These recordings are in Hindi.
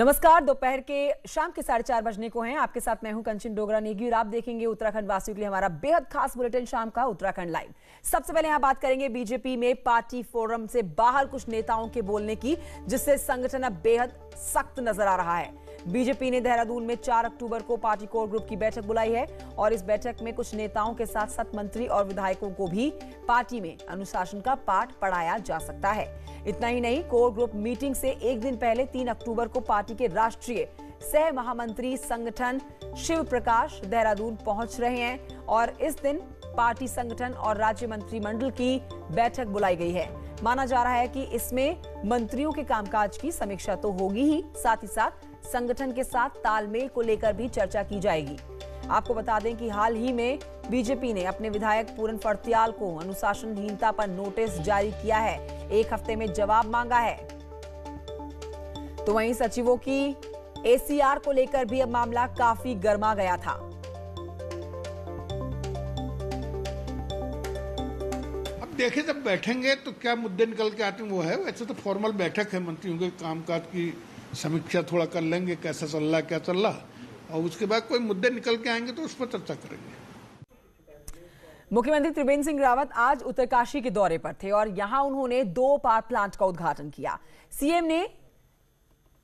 नमस्कार। दोपहर के शाम के 4:30 बजने को हैं। आपके साथ मैं हूं कंचन डोगरा नेगी और आप देखेंगे उत्तराखंड वासियों के लिए हमारा बेहद खास बुलेटिन शाम का उत्तराखंड लाइव। सबसे पहले यहां बात करेंगे बीजेपी में पार्टी फोरम से बाहर कुछ नेताओं के बोलने की, जिससे संगठन अब बेहद सख्त नजर आ रहा है। बीजेपी ने देहरादून में 4 अक्टूबर को पार्टी कोर ग्रुप की बैठक बुलाई है और इस बैठक में कुछ नेताओं के साथ साथ मंत्री और विधायकों को भी पार्टी में अनुशासन का पाठ पढ़ाया जा सकता है। इतना ही नहीं, कोर ग्रुप मीटिंग से एक दिन पहले 3 अक्टूबर को पार्टी के राष्ट्रीय सह महामंत्री संगठन शिव प्रकाश देहरादून पहुंच रहे हैं और इस दिन पार्टी संगठन और राज्य मंत्रिमंडल की बैठक बुलाई गई है। माना जा रहा है कि इसमें मंत्रियों के कामकाज की समीक्षा तो होगी ही, साथ ही साथ संगठन के साथ तालमेल को लेकर भी चर्चा की जाएगी। आपको बता दें कि हाल ही में बीजेपी ने अपने विधायक पूरन फर्त्याल को अनुशासनहीनता पर नोटिस जारी किया है। 1 हफ्ते में जवाब मांगा है। तो वहीं सचिवों की एसीआर को लेकर भी अब मामला काफी गर्मा गया था। अब देखें जब बैठेंगे तो क्या मुद्दे निकल के आते हैं वो है। वैसे तो फॉर्मल बैठक है, मंत्रियों के कामकाज की समीक्षा थोड़ा कर लेंगे, कैसा चल रहा क्या चल रहा, और उसके बाद कोई मुद्दे निकल के आएंगे तो उस पर चर्चा करेंगे। मुख्यमंत्री त्रिवेंद्र सिंह रावत आज उत्तरकाशी के दौरे पर थे और यहां उन्होंने 2 पावर प्लांट का उद्घाटन किया। सीएम ने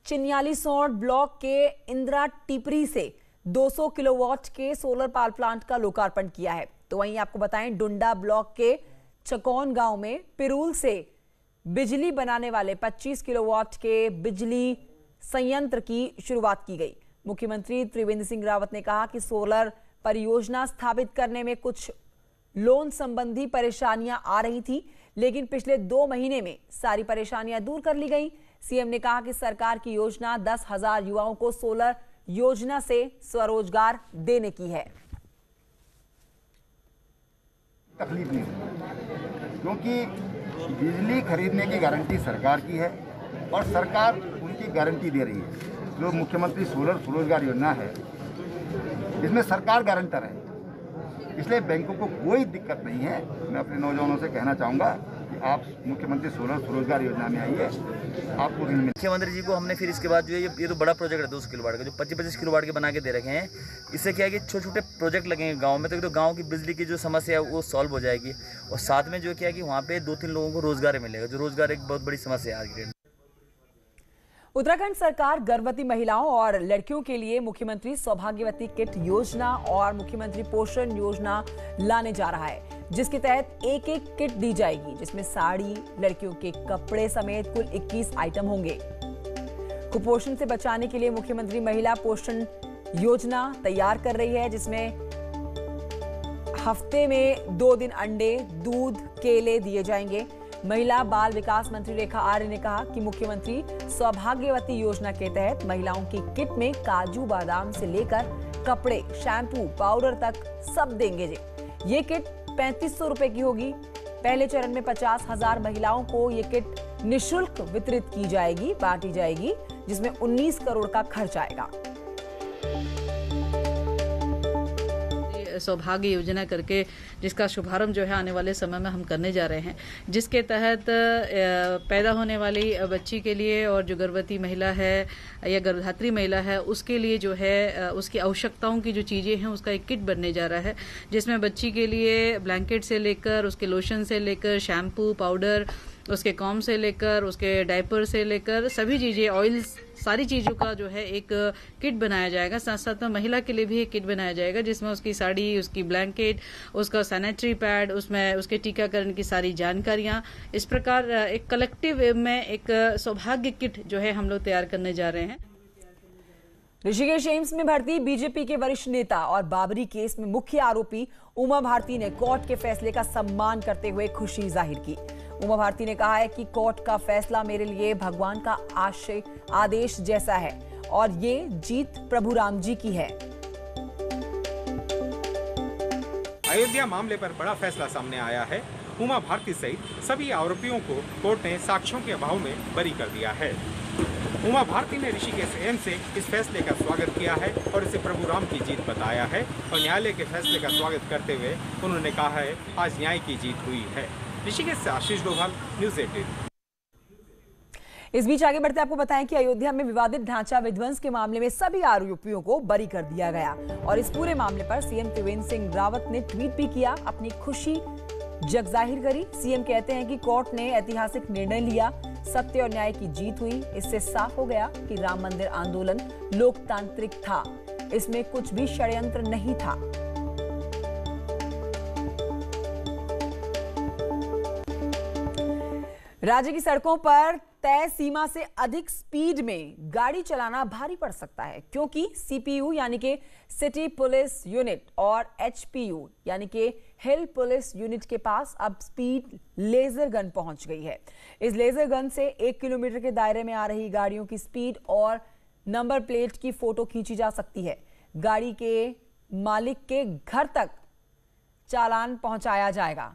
चिन्यालीसौड़ ब्लॉक के इंदिरा टिपरी से 200 किलोवाट के सोलर पावर प्लांट का लोकार्पण किया है। तो वहीं आपको बताएं, डुंडा ब्लॉक के चकौन गांव में पिरूल से बिजली बनाने वाले 25 किलोवाट के बिजली संयंत्र की शुरुआत की गई। मुख्यमंत्री त्रिवेंद्र सिंह रावत ने कहा कि सोलर परियोजना स्थापित करने में कुछ लोन संबंधी परेशानियां आ रही थी, लेकिन पिछले 2 महीने में सारी परेशानियां दूर कर ली गई। सीएम ने कहा कि सरकार की योजना 10,000 युवाओं को सोलर योजना से स्वरोजगार देने की है। तकलीफ नहीं होगी क्योंकि बिजली खरीदने की गारंटी सरकार की है और सरकार उनकी गारंटी दे रही है। जो मुख्यमंत्री सोलर स्वरोजगार योजना है, इसमें सरकार गारंटर है, इसलिए बैंकों को कोई दिक्कत नहीं है। मैं अपने नौजवानों से कहना चाहूँगा कि आप मुख्यमंत्री सोलर स्वरोजगार योजना में आइए, आपको ऋण मिले। मुख्यमंत्री जी को हमने फिर इसके बाद जो है ये तो बड़ा प्रोजेक्ट है 200 किलोवाट का, जो 25-25 किलोवाट के बना के दे रखे हैं। इससे क्या है कि छोटे छोटे प्रोजेक्ट लगेंगे गाँव में, तो गाँव की बिजली की जो समस्या है वो सॉल्व हो जाएगी। और साथ में जो क्या है कि वहाँ पे 2-3 लोगों को रोजगार मिलेगा, जो रोजगार एक बहुत बड़ी समस्या है आज के डेट में। उत्तराखंड सरकार गर्भवती महिलाओं और लड़कियों के लिए मुख्यमंत्री सौभाग्यवती किट योजना और मुख्यमंत्री पोषण योजना लाने जा रहा है, जिसके तहत एक किट दी जाएगी, जिसमें साड़ी, लड़कियों के कपड़े समेत कुल 21 आइटम होंगे। कुपोषण से बचाने के लिए मुख्यमंत्री महिला पोषण योजना तैयार कर रही है, जिसमें हफ्ते में 2 दिन अंडे, दूध, केले दिए जाएंगे। महिला बाल विकास मंत्री रेखा आर्य ने कहा कि मुख्यमंत्री सौभाग्यवती योजना के तहत महिलाओं की किट में काजू बादाम से लेकर कपड़े, शैम्पू, पाउडर तक सब देंगे। ये किट 3500 रुपए की होगी। पहले चरण में 50,000 महिलाओं को ये किट निःशुल्क वितरित की जाएगी, बांटी जाएगी, जिसमें 19 करोड़ का खर्च आएगा। सौभाग्य योजना करके जिसका शुभारंभ जो है आने वाले समय में हम करने जा रहे हैं, जिसके तहत पैदा होने वाली बच्ची के लिए और जो गर्भवती महिला है या गर्भधात्री महिला है उसके लिए जो है उसकी आवश्यकताओं की जो चीज़ें हैं उसका एक किट बनने जा रहा है, जिसमें बच्ची के लिए ब्लैंकेट से लेकर उसके लोशन से लेकर शैम्पू, पाउडर, उसके कॉम से लेकर उसके डायपर से लेकर सभी चीज़ें, ऑयल्स, सारी चीज़ों का जो है एक किट बनाया जाएगा। साथ साथ में महिला के लिए भी एक किट बनाया जाएगा, जिसमें उसकी साड़ी, उसकी ब्लैंकेट, उसका सैनिटरी पैड, उसमें उसके टीकाकरण की सारी जानकारियाँ, इस प्रकार एक कलेक्टिव में एक सौभाग्य किट जो है हम लोग तैयार करने जा रहे हैं। ऋषिकेश एम्स में भर्ती बीजेपी के वरिष्ठ नेता और बाबरी केस में मुख्य आरोपी उमा भारती ने कोर्ट के फैसले का सम्मान करते हुए खुशी जाहिर की। उमा भारती ने कहा है कि कोर्ट का फैसला मेरे लिए भगवान का आदेश जैसा है और ये जीत प्रभु राम जी की है। अयोध्या मामले पर बड़ा फैसला सामने आया है। उमा भारती सहित सभी आरोपियों को कोर्ट ने साक्ष्यों के अभाव में बरी कर दिया है। उमा भारती ने ऋषिकेश एम्स से इस फैसले का स्वागत किया है और इसे प्रभु राम की जीत बताया है और न्यायालय के फैसले का स्वागत करते हुए उन्होंने कहा है आज न्याय की जीत हुई है। ऋषिकेश से आशीष डोभाल, न्यूज़ 18। इस बीच आगे बढ़ते आपको बताएं कि अयोध्या में विवादित ढांचा विध्वंस के मामले में सभी आरोपियों को बरी कर दिया गया और इस पूरे मामले पर सीएम त्रिवेंद्र सिंह रावत ने ट्वीट भी किया, अपनी खुशी जाहिर करी। सीएम कहते हैं कि कोर्ट ने ऐतिहासिक निर्णय लिया, सत्य और न्याय की जीत हुई। इससे साफ हो गया कि राम मंदिर आंदोलन लोकतांत्रिक था, इसमें कुछ भी षड्यंत्र नहीं था। राज्य की सड़कों पर तय सीमा से अधिक स्पीड में गाड़ी चलाना भारी पड़ सकता है, क्योंकि सीपीयू यानी कि सिटी पुलिस यूनिट और एचपीयू यानी कि हिल पुलिस यूनिट के पास अब स्पीड लेजर गन पहुंच गई है। इस लेजर गन से 1 किलोमीटर के दायरे में आ रही गाड़ियों की स्पीड और नंबर प्लेट की फोटो खींची जा सकती है। गाड़ी के मालिक के घर तक चालान पहुंचाया जाएगा।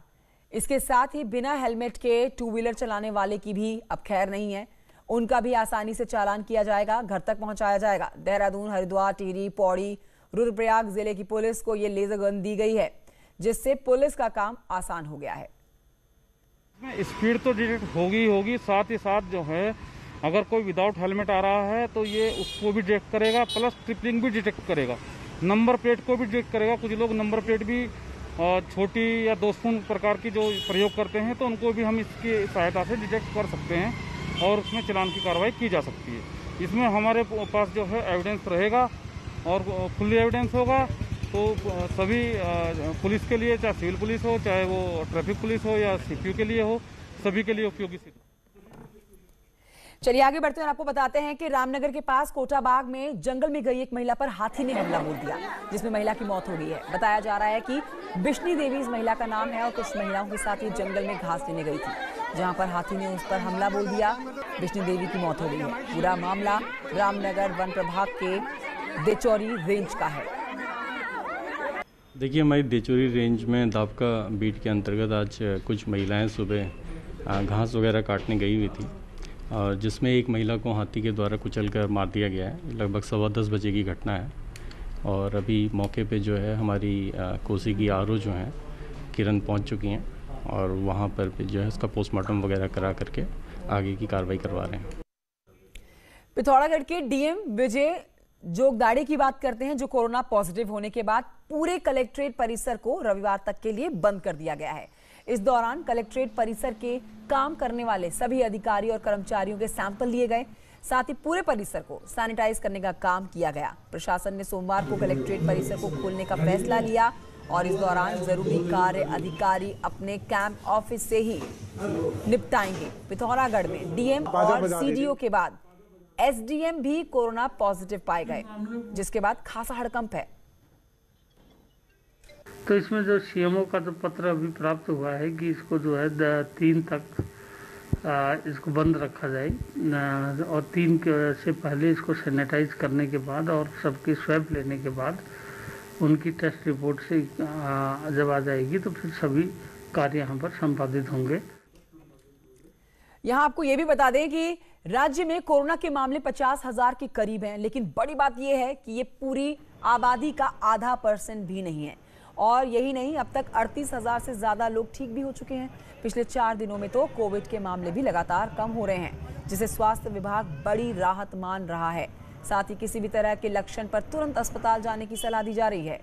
इसके साथ ही बिना हेलमेट के 2 व्हीलर चलाने वाले की भी अब खैर नहीं है, उनका भी आसानी से चालान किया जाएगा, घर तक पहुंचाया जाएगा। देहरादून, हरिद्वार, टिहरी, पौड़ी, रुद्रप्रयाग जिले की पुलिस को ये लेजर गन दी गई है, जिससे पुलिस का काम आसान हो गया है। स्पीड तो डिटेक्ट होगी, साथ ही साथ जो है अगर कोई विदाउट हेलमेट आ रहा है तो ये उसको भी डिटेक्ट करेगा, प्लस ट्रिपलिंग भी डिटेक्ट करेगा, नंबर प्लेट को भी डिटेक्ट करेगा। कुछ लोग नंबर प्लेट भी छोटी या दोषपूर्ण प्रकार की जो प्रयोग करते हैं तो उनको भी हम इसकी सहायता से डिटेक्ट कर सकते हैं और उसमें चालान की कार्रवाई की जा सकती है। इसमें हमारे पास जो है एविडेंस रहेगा और फुल्ली एविडेंस होगा, तो सभी पुलिस के लिए, चाहे सिविल पुलिस हो, चाहे वो ट्रैफिक पुलिस हो या सीपीयू के लिए हो, सभी के लिए उपयोगी सिद्ध। चलिए आगे बढ़ते हैं और आपको बताते हैं कि रामनगर के पास कोटाबाग में जंगल में गई एक महिला पर हाथी ने हमला बोल दिया, जिसमें महिला की मौत हो गई है। बताया जा रहा है कि बिश्नी देवी इस महिला का नाम है और कुछ महिलाओं के साथ ये जंगल में घास लेने गई थी, जहां पर हाथी ने उस पर हमला बोल दिया। बिश्नी देवी की मौत हो गई है। पूरा मामला रामनगर वन प्रभाग के देचौरी रेंज का है। देखिए, हमारी देचौरी रेंज में दाबका बीट के अंतर्गत आज कुछ महिलाएं सुबह घास वगैरह काटने गई हुई थी और जिसमें एक महिला को हाथी के द्वारा कुचलकर मार दिया गया है। लगभग 10:15 बजे की घटना है और अभी मौके पे जो है हमारी कोसी की आरओ जो हैं किरण पहुंच चुकी हैं और वहां पर जो है उसका पोस्टमार्टम वगैरह करा करके आगे की कार्रवाई करवा रहे हैं। पिथौरागढ़ के डीएम विजय जोगदाड़े की बात करते हैं, जो कोरोना पॉजिटिव होने के बाद पूरे कलेक्ट्रेट परिसर को रविवार तक के लिए बंद कर दिया गया है। इस दौरान कलेक्ट्रेट परिसर के काम करने वाले सभी अधिकारी और कर्मचारियों के सैंपल लिए गए, साथ ही पूरे परिसर को सैनिटाइज करने का काम किया गया। प्रशासन ने सोमवार को कलेक्ट्रेट परिसर को खोलने का फैसला लिया और इस दौरान जरूरी कार्य अधिकारी अपने कैंप ऑफिस से ही निपटाएंगे। पिथौरागढ़ में डीएम और सीडीओ के बाद एसडीएम भी कोरोना पॉजिटिव पाए गए, जिसके बाद खासा हड़कंप है। तो इसमें जो सीएमओ का जो पत्र अभी प्राप्त हुआ है कि इसको जो है 3 तक इसको बंद रखा जाए और 3 से पहले इसको सैनिटाइज करने के बाद और सबकी स्वैब लेने के बाद उनकी टेस्ट रिपोर्ट से जब आ जाएगी तो फिर सभी कार्य यहाँ पर संपादित होंगे। यहाँ आपको ये भी बता दें कि राज्य में कोरोना के मामले 50,000 के करीब हैं, लेकिन बड़ी बात यह है कि ये पूरी आबादी का आधा % भी नहीं है। और यही नहीं, अब तक 38,000 से ज्यादा लोग ठीक भी हो चुके हैं। पिछले 4 दिनों में तो कोविड के मामले भी लगातार कम हो रहे हैं, जिसे स्वास्थ्य विभाग बड़ी राहत मान रहा है। साथ ही किसी भी तरह के लक्षण पर तुरंत अस्पताल जाने की सलाह दी जा रही है।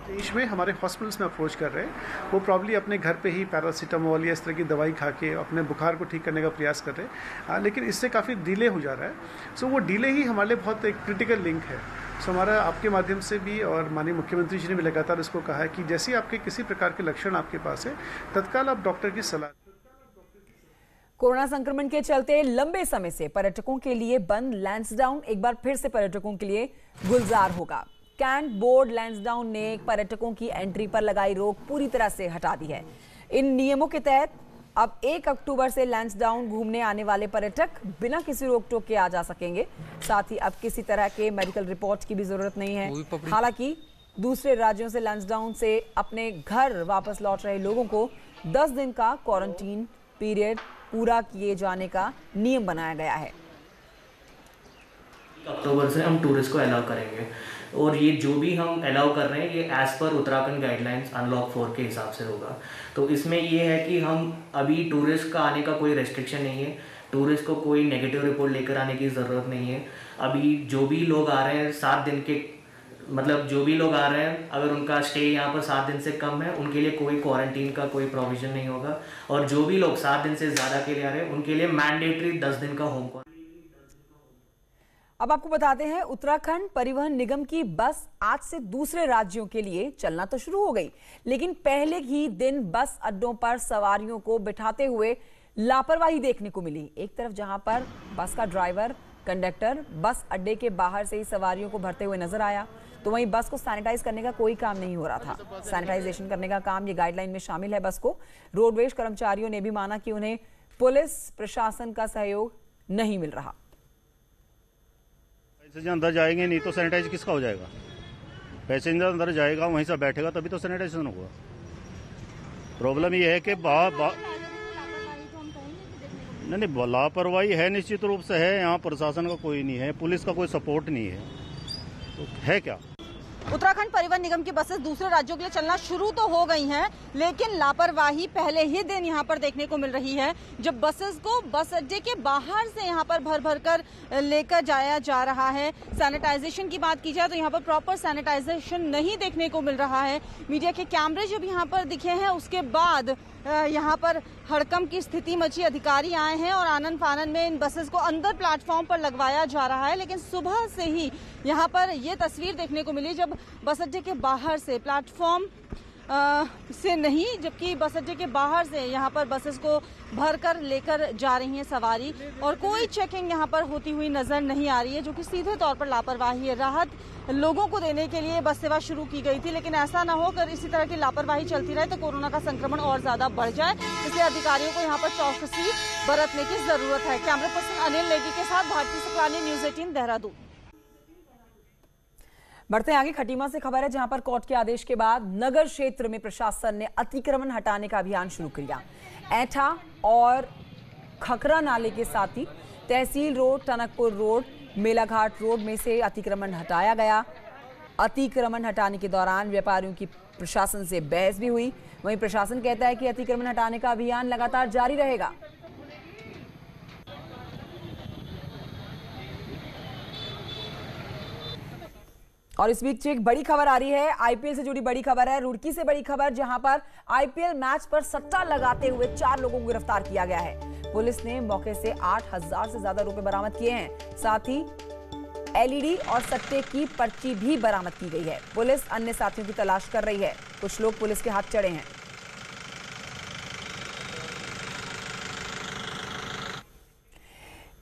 देश में हमारे हॉस्पिटल्स में अप्रोच कर रहे हैं, वो प्रॉब्ली अपने घर पे ही पैरासीटामोल या इस तरह की दवाई खा के अपने बुखार को ठीक करने का प्रयास कर रहे हैं, लेकिन इससे काफ़ी डिले हो जा रहा है। सो वो डिले ही हमारे लिए बहुत एक क्रिटिकल लिंक है। सो हमारा आपके माध्यम से भी और माननीय मुख्यमंत्री जी ने भी लगातार इसको कहा है कि जैसे आपके किसी प्रकार के लक्षण आपके पास है, तत्काल आप डॉक्टर की सलाह। कोरोना संक्रमण के चलते लंबे समय से पर्यटकों के लिए बंद लैंसडाउन एक बार फिर से पर्यटकों के लिए गुलजार होगा। कैंट बोर्ड लैंसडाउन ने पर्यटकों की एंट्री पर लगाई रोक पूरी तरह से हटा दी है। इन नियमों के तहत अब 1 अक्टूबर से लैंसडाउन घूमने आने वाले पर्यटक बिना किसी रोक टोक के आ जा सकेंगे। साथ ही अब किसी तरह के मेडिकल रिपोर्ट की भी जरूरत नहीं है। हालांकि दूसरे राज्यों से लैंसडाउन से अपने घर वापस लौट रहे लोगों को 10 दिन का क्वारंटीन पीरियड पूरा किए जाने का नियम बनाया गया है। अक्टूबर से हम टूरिस्ट को अलाउ करेंगे और ये जो भी हम अलाउ कर रहे हैं ये as per Uttarakhand guidelines unlock 4 के हिसाब से होगा। तो इसमें ये है कि हम अभी टूरिस्ट का आने का कोई रेस्ट्रिक्शन नहीं है, टूरिस्ट को कोई नेगेटिव रिपोर्ट लेकर आने की ज़रूरत नहीं है। अभी जो भी लोग आ रहे हैं 7 दिन के, मतलब जो भी लोग आ रहे हैं अगर उनका स्टे यहाँ पर 7 दिन से कम है उनके लिए कोई क्वारंटीन का कोई प्रोविज़न नहीं होगा, और जो भी लोग 7 दिन से ज़्यादा के लिए आ रहे हैं उनके लिए मैंडेटरी 10 दिन का होम क्वारंटीन। अब आपको बताते हैं, उत्तराखंड परिवहन निगम की बस आज से दूसरे राज्यों के लिए चलना तो शुरू हो गई, लेकिन पहले ही दिन बस अड्डों पर सवारियों को बिठाते हुए लापरवाही देखने को मिली। एक तरफ जहां पर बस का ड्राइवर कंडक्टर बस अड्डे के बाहर से ही सवारियों को भरते हुए नजर आया, तो वहीं बस को सैनिटाइज करने का कोई काम नहीं हो रहा था। सैनिटाइजेशन करने का काम ये गाइडलाइन में शामिल है बस को। रोडवेज कर्मचारियों ने भी माना कि उन्हें पुलिस प्रशासन का सहयोग नहीं मिल रहा। पैसेंजर अंदर जाएंगे नहीं तो सैनिटाइज किसका हो जाएगा? पैसेंजर अंदर जाएगा वहीं से बैठेगा तभी तो सैनिटाइजेशन होगा। प्रॉब्लम ये है कि नहीं लापरवाही है, निश्चित रूप से है। यहाँ प्रशासन का कोई नहीं है, पुलिस का कोई सपोर्ट नहीं है, तो है क्या? उत्तराखंड परिवहन निगम की बसेस दूसरे राज्यों के लिए चलना शुरू तो हो गई हैं, लेकिन लापरवाही पहले ही दिन यहां पर देखने को मिल रही है। जब बसेस को बस अड्डे के बाहर से यहां पर भर भर कर लेकर जाया जा रहा है। सैनिटाइजेशन की बात की जाए तो यहां पर प्रॉपर सैनिटाइजेशन नहीं देखने को मिल रहा है। मीडिया के कैमरे जब यहां पर दिखे हैं उसके बाद यहाँ पर हड़कंप की स्थिति मची। अधिकारी आए हैं और आनन फानन में इन बसेस को अंदर प्लेटफॉर्म पर लगवाया जा रहा है, लेकिन सुबह से ही यहाँ पर ये तस्वीर देखने को मिली जब बस अड्डे के बाहर से प्लेटफॉर्म से नहीं, जबकि बस अड्डे के बाहर से यहाँ पर बसेस को भर कर लेकर जा रही हैं सवारी, और कोई चेकिंग यहाँ पर होती हुई नजर नहीं आ रही है, जो कि सीधे तौर पर लापरवाही है। राहत लोगों को देने के लिए बस सेवा शुरू की गई थी, लेकिन ऐसा ना हो अगर इसी तरह की लापरवाही चलती रहे तो कोरोना का संक्रमण और ज्यादा बढ़ जाए, इसलिए अधिकारियों को यहाँ पर चौकसी बरतने की जरूरत है। कैमरा पर्सन अनिल नेगी के साथ भारती शुक्लानी, न्यूज 18 देहरादून। बढ़ते हैं आगे, खटीमा से खबर है जहां पर कोर्ट के आदेश के बाद नगर क्षेत्र में प्रशासन ने अतिक्रमण हटाने का अभियान शुरू किया। ऐठा और खकरा नाले के साथ ही तहसील road, Tanakpur road, Melaghat road में से अतिक्रमण हटाया गया। अतिक्रमण हटाने के दौरान व्यापारियों की प्रशासन से बहस भी हुई। वहीं प्रशासन कहता है कि अतिक्रमण हटाने का अभियान लगातार जारी रहेगा। और इस बीच एक बड़ी खबर आ रही है, आईपीएल से जुड़ी बड़ी खबर है। रुड़की से बड़ी खबर, जहां पर आईपीएल मैच पर सट्टा लगाते हुए 4 लोगों को गिरफ्तार किया गया है। पुलिस ने मौके से 8,000 से ज्यादा रुपए बरामद किए हैं। साथ ही एलईडी और सट्टे की पर्ची भी बरामद की गई है। पुलिस अन्य साथियों की तलाश कर रही है। कुछ लोग पुलिस के हाथ चढ़े हैं।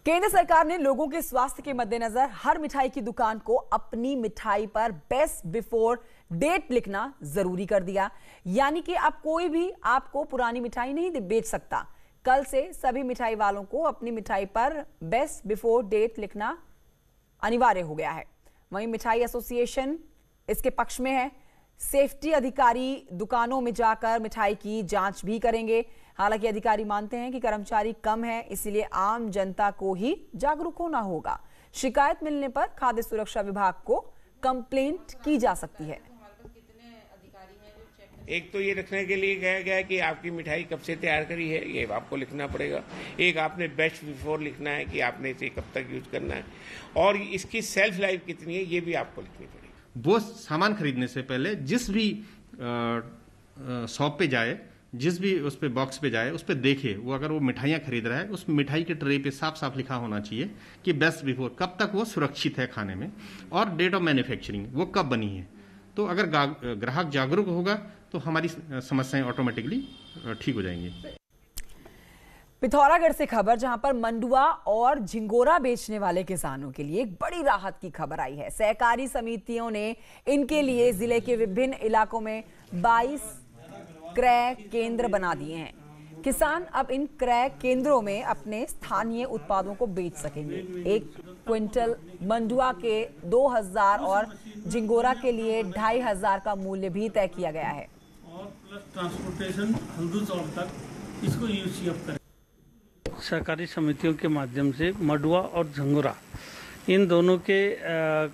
केंद्र सरकार ने लोगों के स्वास्थ्य के मद्देनजर हर मिठाई की दुकान को अपनी मिठाई पर बेस्ट बिफोर डेट लिखना जरूरी कर दिया। यानी कि अब कोई भी आपको पुरानी मिठाई नहीं बेच सकता। कल से सभी मिठाई वालों को अपनी मिठाई पर बेस्ट बिफोर डेट लिखना अनिवार्य हो गया है। वहीं मिठाई एसोसिएशन इसके पक्ष में है। सेफ्टी अधिकारी दुकानों में जाकर मिठाई की जांच भी करेंगे। हालांकि अधिकारी मानते हैं कि कर्मचारी कम है, इसलिए आम जनता को ही जागरूक होना होगा। शिकायत मिलने पर खाद्य सुरक्षा विभाग को कंप्लेंट की जा सकती है। एक तो ये रखने के लिए कहा गया है कि आपकी मिठाई कब से तैयार करी है, ये आपको लिखना पड़ेगा। एक आपने बेस्ट बिफोर लिखना है कि आपने इसे कब तक यूज करना है, और इसकी सेल्फ लाइफ कितनी है ये भी आपको लिखनी पड़ेगी। वो सामान खरीदने से पहले जिस भी शॉप पे जाए, जिस भी उस पे बॉक्स पे जाए, उस पे देखे, वो अगर वो मिठाइयाँ खरीद रहा है उस मिठाई के ट्रे पे साफ साफ लिखा होना चाहिए कि बेस्ट बिफोर, कब तक वो सुरक्षित है खाने में, और डेट ऑफ मैन्युफैक्चरिंग, वो कब बनी है। तो अगर ग्राहक जागरूक होगा तो हमारी समस्याएं ऑटोमेटिकली ठीक हो जाएंगी। पिथौरागढ़ से खबर, जहां पर मंडुआ और झिंगोरा बेचने वाले किसानों के लिए एक बड़ी राहत की खबर आई है। सहकारी समितियों ने इनके लिए जिले के विभिन्न इलाकों में 22 क्रय केंद्र बना दिए हैं। किसान अब इन क्रय केंद्रों में अपने स्थानीय उत्पादों को बेच सकेंगे। 1 क्विंटल मंडुआ के 2,000 और झिंगोरा के लिए 2,500 का मूल्य भी तय किया गया है। और प्लस ट्रांसपोर्टेशन हल्दू चौक तक इसको यूसीएफ करें। सहकारी समितियों के माध्यम से मंडुआ और झंगोरा इन दोनों के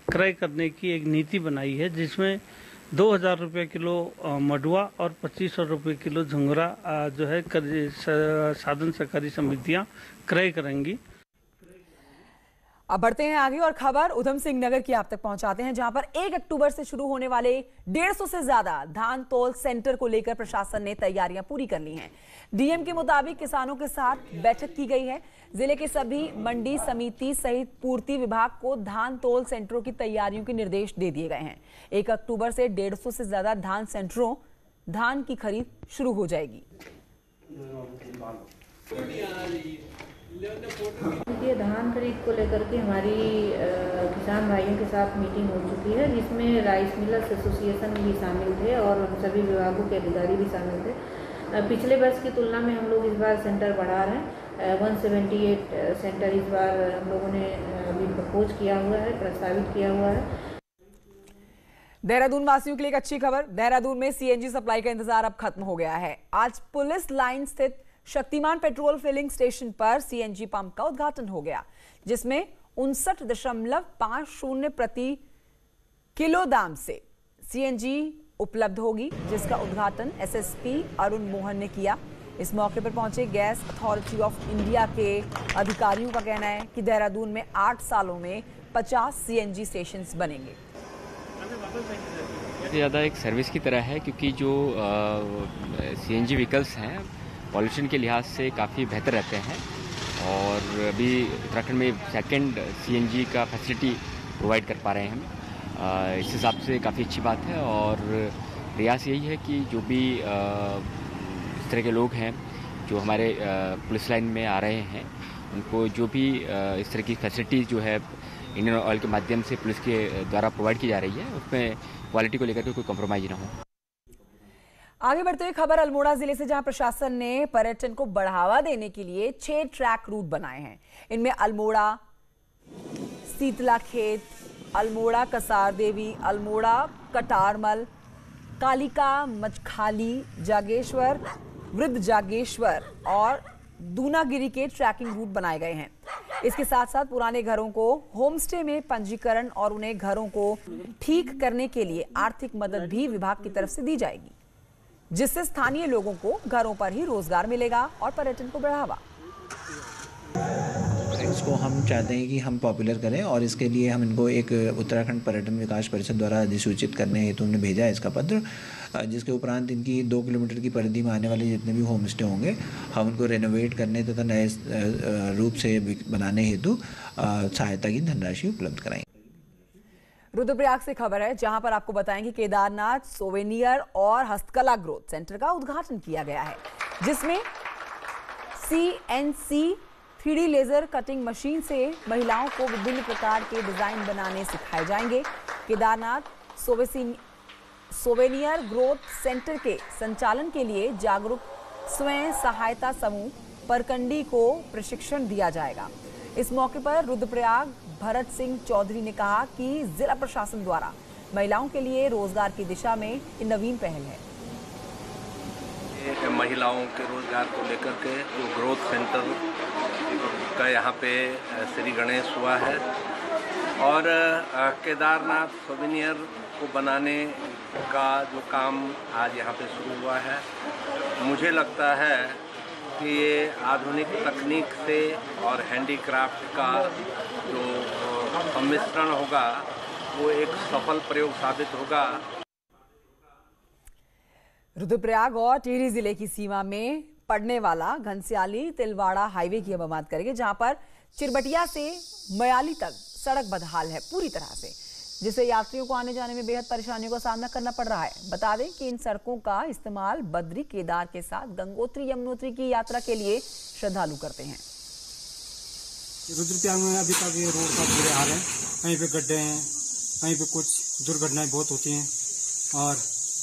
क्रय करने की एक नीति बनाई है, जिसमें 2,000 रुपये किलो मडुआ और 2,500 रुपये किलो झुंगरा जो है साधन सहकारी समितियां क्रय करेंगी। अब बढ़ते हैं आगे और खबर उधम सिंह नगर की आप तक पहुंचाते हैं, जहां पर 1 अक्टूबर से शुरू होने वाले 150 से ज्यादा धान तौल सेंटर को लेकर प्रशासन ने तैयारियां पूरी कर ली हैं। डीएम के मुताबिक किसानों के साथ बैठक की गई है। जिले के सभी मंडी समिति सहित पूर्ति विभाग को धान तौल सेंटरों की तैयारियों के निर्देश दे दिए गए हैं। 1 अक्टूबर से 150 से ज्यादा धान सेंटरों धान की खरीद शुरू हो जाएगी। देखिए, धान खरीद को लेकर के हमारी किसान भाइयों के साथ मीटिंग हो चुकी है, जिसमें राइस मिलर्स एसोसिएशन भी शामिल थे और सभी विभागों के अधिकारी भी शामिल थे। पिछले वर्ष की तुलना में हम लोग इस बार सेंटर बढ़ा रहे हैं। 178 सेंटर इस बार हम लोगों ने अभी प्रपोज किया हुआ है, प्रस्तावित किया हुआ है। देहरादून वासियों के लिए एक अच्छी खबर, देहरादून में सीएनजी सप्लाई का इंतजार अब खत्म हो गया है। आज पुलिस लाइन स्थित शक्तिमान पेट्रोल फिलिंग स्टेशन पर सीएनजी पंप का उद्घाटन हो गया, जिसमें 59.50 प्रति किलो दाम से सीएनजी उपलब्ध होगी, जिसका उद्घाटन एसएसपी अरुण मोहन ने किया। इस मौके पर पहुंचे गैस अथॉरिटी ऑफ इंडिया के अधिकारियों का कहना है कि देहरादून में 8 सालों में 50 सीएनजी स्टेशन बनेंगे। ज़्यादा एक सर्विस की तरह है, क्योंकि जो सीएनजी व्हीकल्स हैं पॉल्यूशन के लिहाज से काफ़ी बेहतर रहते हैं, और अभी उत्तराखंड में सेकंड सीएनजी का फैसिलिटी प्रोवाइड कर पा रहे हैं हम। इस हिसाब से काफ़ी अच्छी बात है, और प्रयास यही है कि जो भी इस तरह के लोग हैं जो हमारे पुलिस लाइन में आ रहे हैं, उनको जो भी इस तरह की फैसिलिटी जो है इंडियन ऑयल के माध्यम से पुलिस के द्वारा प्रोवाइड की जा रही है, उसमें क्वालिटी को लेकर के कोई कॉम्प्रोमाइज ना हो। आगे बढ़ते हुए खबर अल्मोड़ा जिले से, जहां प्रशासन ने पर्यटन को बढ़ावा देने के लिए 6 ट्रैक रूट बनाए हैं। इनमें अल्मोड़ा शीतला खेत, अल्मोड़ा कसार देवी, अल्मोड़ा कटारमल, कालिका मचखाली, जागेश्वर, वृद्ध जागेश्वर और दूनागिरी के ट्रैकिंग रूट बनाए गए हैं। इसके साथ साथ पुराने घरों को होमस्टे में पंजीकरण और उन्हें घरों को ठीक करने के लिए आर्थिक मदद भी विभाग की तरफ से दी जाएगी, जिससे स्थानीय लोगों को घरों पर ही रोजगार मिलेगा और पर्यटन को बढ़ावा। इसको हम चाहते हैं कि हम पॉपुलर करें, और इसके लिए हम इनको एक उत्तराखंड पर्यटन विकास परिषद द्वारा अधिसूचित करने हेतु हमने भेजा है इसका पत्र, जिसके उपरांत इनकी 2 किलोमीटर की परिधि में आने वाले जितने भी होम स्टे होंगे, हम उनको रेनोवेट करने तथा नए रूप से बनाने हेतु सहायता की धनराशि उपलब्ध कराएंगे। रुद्रप्रयाग से खबर है, जहां पर आपको बताएंगे केदारनाथ सोवेनियर और हस्तकला ग्रोथ सेंटर का उद्घाटन किया गया है, जिसमें CNC 3D laser cutting machine से महिलाओं को विभिन्न प्रकार के डिजाइन बनाने सिखाए जाएंगे। केदारनाथ सोवेनियर ग्रोथ सेंटर के संचालन के लिए जागरूक स्वयं सहायता समूह परकंडी को प्रशिक्षण दिया जाएगा। इस मौके पर रुद्रप्रयाग भरत सिंह चौधरी ने कहा कि जिला प्रशासन द्वारा महिलाओं के लिए रोजगार की दिशा में ये नवीन पहल है। महिलाओं के रोजगार को लेकर के जो ग्रोथ सेंटर का यहाँ पे श्री गणेश हुआ है, और केदारनाथ सोवेनियर को बनाने का जो काम आज यहाँ पे शुरू हुआ है, मुझे लगता है कि ये आधुनिक तकनीक से और हैंडीक्राफ्ट का जो सम्मिश्रण होगा वो एक सफल प्रयोग साबित होगा। रुद्रप्रयाग और टिहरी जिले की सीमा में पड़ने वाला घनसियाली तिलवाड़ा हाईवे की हम बात करेंगे, जहां पर चिरबटिया से मयाली तक सड़क बदहाल है पूरी तरह से, जिससे यात्रियों को आने जाने में बेहद परेशानियों का सामना करना पड़ रहा है। बता दें कि इन सड़कों का इस्तेमाल बद्री केदार के साथ गंगोत्री यमुनोत्री की यात्रा के लिए श्रद्धालु करते हैं। रुद्रप्रयाग में अभी तक ये रोड का बुरे हाल है, कहीं पे गड्ढे हैं, कहीं पे कुछ दुर्घटनाएं बहुत होती हैं, और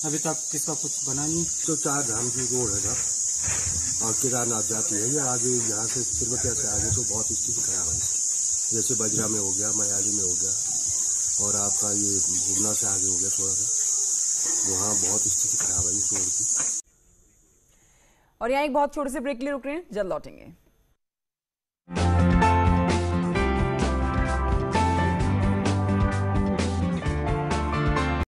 अभी तक किसका कुछ बना नहीं। तो 4 धाम की रोड है ना, और केदारनाथ जाती है, ये आगे यहाँ से चिरबटिया से आगे तो बहुत स्थिति खराब है, जैसे बजरा में हो गया, मयाली में हो गया, और आपका ये बुगना से आगे हो गया थोड़ा सा, वहाँ बहुत स्थिति खराब है इस रोड की। और यहाँ एक बहुत छोटे से ब्रेक के लिए रुक रहे हैं, जल्द लौटेंगे।